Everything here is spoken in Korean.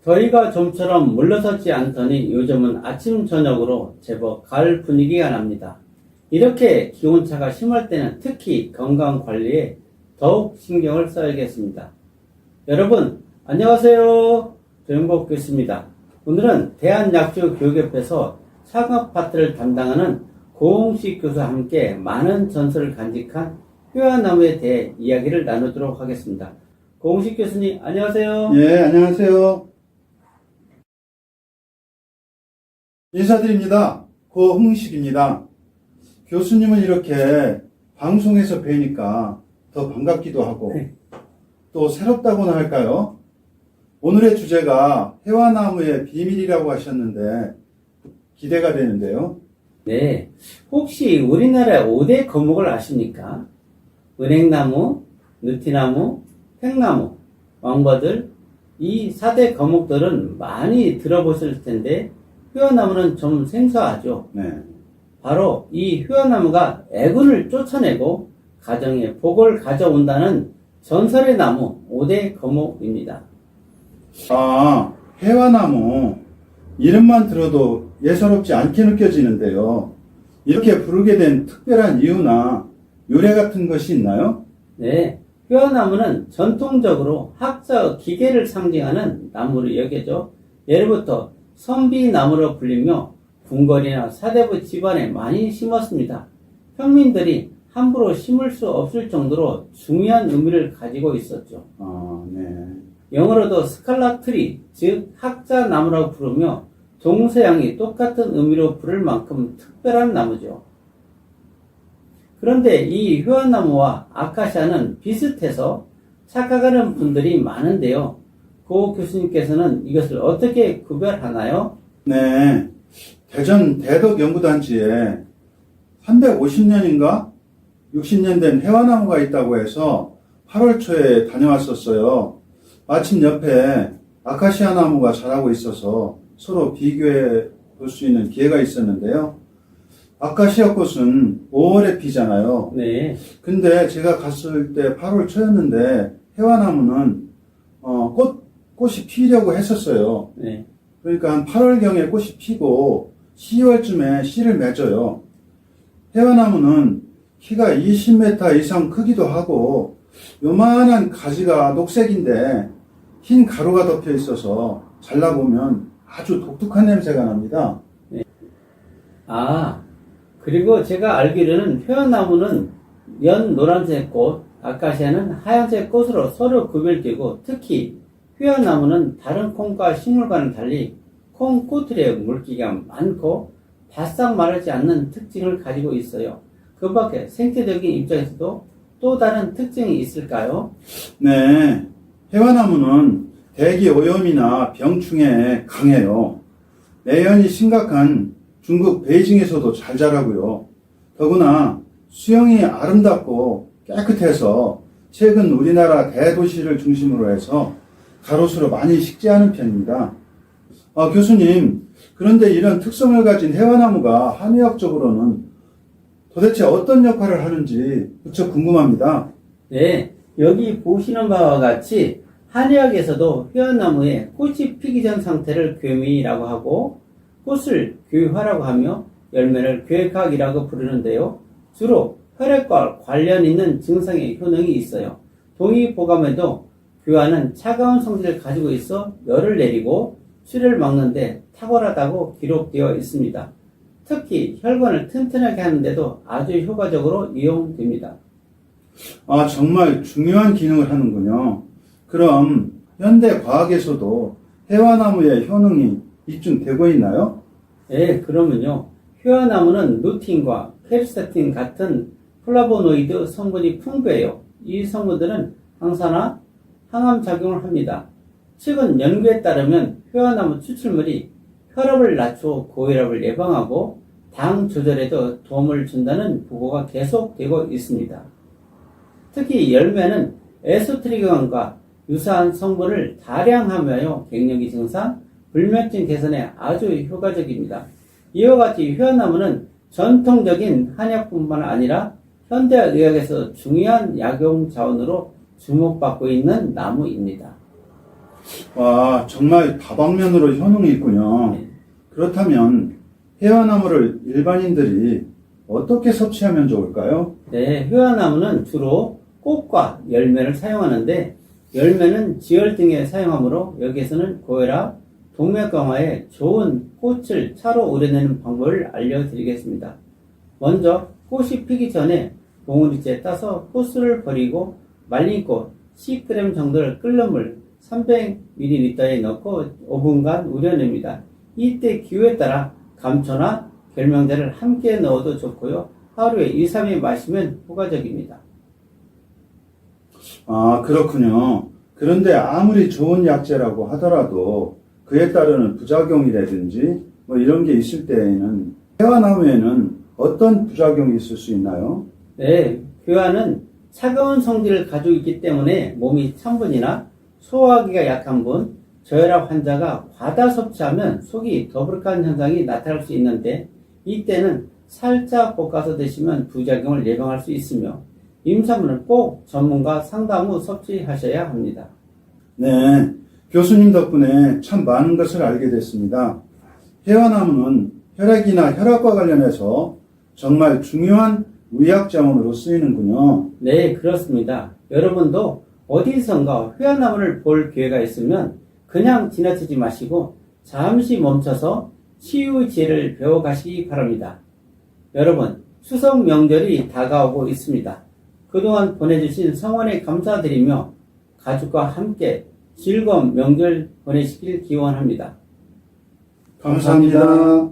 더위가 좀처럼 물러서지 않더니 요즘은 아침 저녁으로 제법 가을 분위기가 납니다. 이렇게 기온차가 심할 때는 특히 건강 관리에 더욱 신경을 써야겠습니다. 여러분 안녕하세요. 조영복 교수입니다. 오늘은 대한약초교육협회에서 창업 파트를 담당하는 고홍식 교수와 함께 많은 전설을 간직한 효야나무에 대해 이야기를 나누도록 하겠습니다. 고홍식 교수님 안녕하세요. 예, 안녕하세요. 인사드립니다. 고홍식입니다. 교수님은 이렇게 방송에서 뵈니까 더 반갑기도 하고 또 새롭다고나 할까요? 오늘의 주제가 해와나무의 비밀이라고 하셨는데 기대가 되는데요. 네, 혹시 우리나라 5대 거목을 아십니까? 은행나무, 느티나무, 팽나무, 왕버들, 이 4대 거목들은 많이 들어보실 텐데 효야나무는 좀 생소하죠. 네. 바로 이 효야나무가 애군을 쫓아내고 가정에 복을 가져온다는 전설의 나무 5대 거목입니다. 아, 해와나무. 이름만 들어도 예사롭지 않게 느껴지는데요. 이렇게 부르게 된 특별한 이유나 유래 같은 것이 있나요? 네, 효야나무는 전통적으로 학자의 기계를 상징하는 나무로 여겨져 예로부터 선비나무로 불리며 궁궐이나 사대부 집안에 많이 심었습니다. 평민들이 함부로 심을 수 없을 정도로 중요한 의미를 가지고 있었죠. 네. 영어로도 스칼라 트리, 즉 학자나무라고 부르며 동서양이 똑같은 의미로 부를 만큼 특별한 나무죠. 그런데 이 효야나무와 아카시아는 비슷해서 착각하는 분들이 많은데요. 고 교수님께서는 이것을 어떻게 구별하나요? 네. 대전 대덕연구단지에 350년인가 60년 된 해와나무가 있다고 해서 8월 초에 다녀왔었어요. 마침 옆에 아카시아 나무가 자라고 있어서 서로 비교해 볼 수 있는 기회가 있었는데요. 아카시아 꽃은 5월에 피잖아요. 네. 근데 제가 갔을 때 8월 초였는데 해와나무는 꽃이 피려고 했었어요. 네. 그러니까 한 8월경에 꽃이 피고 10월쯤에 씨를 맺어요. 해와나무는 키가 20m 이상 크기도 하고 요만한 가지가 녹색인데 흰 가루가 덮여 있어서 잘라보면 아주 독특한 냄새가 납니다. 네. 그리고 제가 알기로는 효야나무는 연 노란색 꽃, 아카시아는 하얀색 꽃으로 서로 구별되고 특히 효야나무는 다른 콩과 식물과는 달리 콩 꼬투리에 물기가 많고 바싹 마르지 않는 특징을 가지고 있어요. 그 밖에 생태적인 입장에서도 또 다른 특징이 있을까요? 네, 해와나무는 대기 오염이나 병충해에 강해요. 내연이 심각한 중국 베이징에서도 잘 자라고요. 더구나 수영이 아름답고 깨끗해서 최근 우리나라 대도시를 중심으로 해서 가로수로 많이 식재하는 편입니다. 교수님, 그런데 이런 특성을 가진 해와나무가 한의학적으로는 도대체 어떤 역할을 하는지 무척 궁금합니다. 네, 여기 보시는 바와 같이 한의학에서도 효야나무의 꽃이 피기 전 상태를 괴미라고 하고 꽃을 괴화라고 하며 열매를 괴각이라고 부르는데요. 주로 혈액과 관련 있는 증상의 효능이 있어요. 동의보감에도 괴화는 차가운 성질을 가지고 있어 열을 내리고 출혈을 막는데 탁월하다고 기록되어 있습니다. 특히 혈관을 튼튼하게 하는데도 아주 효과적으로 이용됩니다. 정말 중요한 기능을 하는군요. 그럼 현대 과학에서도 해와나무의 효능이 입증되고 있나요? 네, 그러면요. 효야나무는 루틴과 퀘르세틴 같은 플라보노이드 성분이 풍부해요. 이 성분들은 항산화, 항암 작용을 합니다. 최근 연구에 따르면 효야나무 추출물이 혈압을 낮추어 고혈압을 예방하고 당 조절에도 도움을 준다는 보고가 계속되고 있습니다. 특히 열매는 에소트리건과 유사한 성분을 다량 함유하여 갱년기 증상, 불면증 개선에 아주 효과적입니다. 이와 같이 효야나무는 전통적인 한약뿐만 아니라 현대의학에서 중요한 약용 자원으로 주목받고 있는 나무입니다. 와, 정말 다방면으로 효능이 있군요. 네. 그렇다면 해화나무를 일반인들이 어떻게 섭취하면 좋을까요? 네, 회화나무는 주로 꽃과 열매를 사용하는데 열매는 지혈 등에 사용하므로 여기에서는 고혈압, 동맥 강화에 좋은 꽃을 차로 우려내는 방법을 알려드리겠습니다. 먼저 꽃이 피기 전에 봉우리째 따서 꽃술을 버리고 말린 꽃 10g 정도를 끓는 물 300ml에 넣고 5분간 우려냅니다. 이때 기호에 따라 감초나 결명제를 함께 넣어도 좋고요. 하루에 2, 3회 마시면 효과적입니다. 아, 그렇군요. 그런데 아무리 좋은 약재라고 하더라도 그에 따르는 부작용이라든지 뭐 이런 게 있을 때에는 해화나무에는 어떤 부작용이 있을 수 있나요? 네, 괴화는 차가운 성질을 가지고 있기 때문에 몸이 찬 분이나 소화하기가 약한 분, 저혈압 환자가 과다 섭취하면 속이 더부룩한 현상이 나타날 수 있는데 이때는 살짝 볶아서 드시면 부작용을 예방할 수 있으며 임산부는 꼭 전문가 상담 후 섭취하셔야 합니다. 네, 교수님 덕분에 참 많은 것을 알게 됐습니다. 해화나무는 혈액이나 혈압과 관련해서 정말 중요한 의학자원으로 쓰이는군요. 네, 그렇습니다. 여러분도 어디선가 회화나무를 볼 기회가 있으면 그냥 지나치지 마시고 잠시 멈춰서 치유 지혜를 배워가시기 바랍니다. 여러분, 추석 명절이 다가오고 있습니다. 그동안 보내주신 성원에 감사드리며 가족과 함께 즐거운 명절 보내시길 기원합니다. 감사합니다.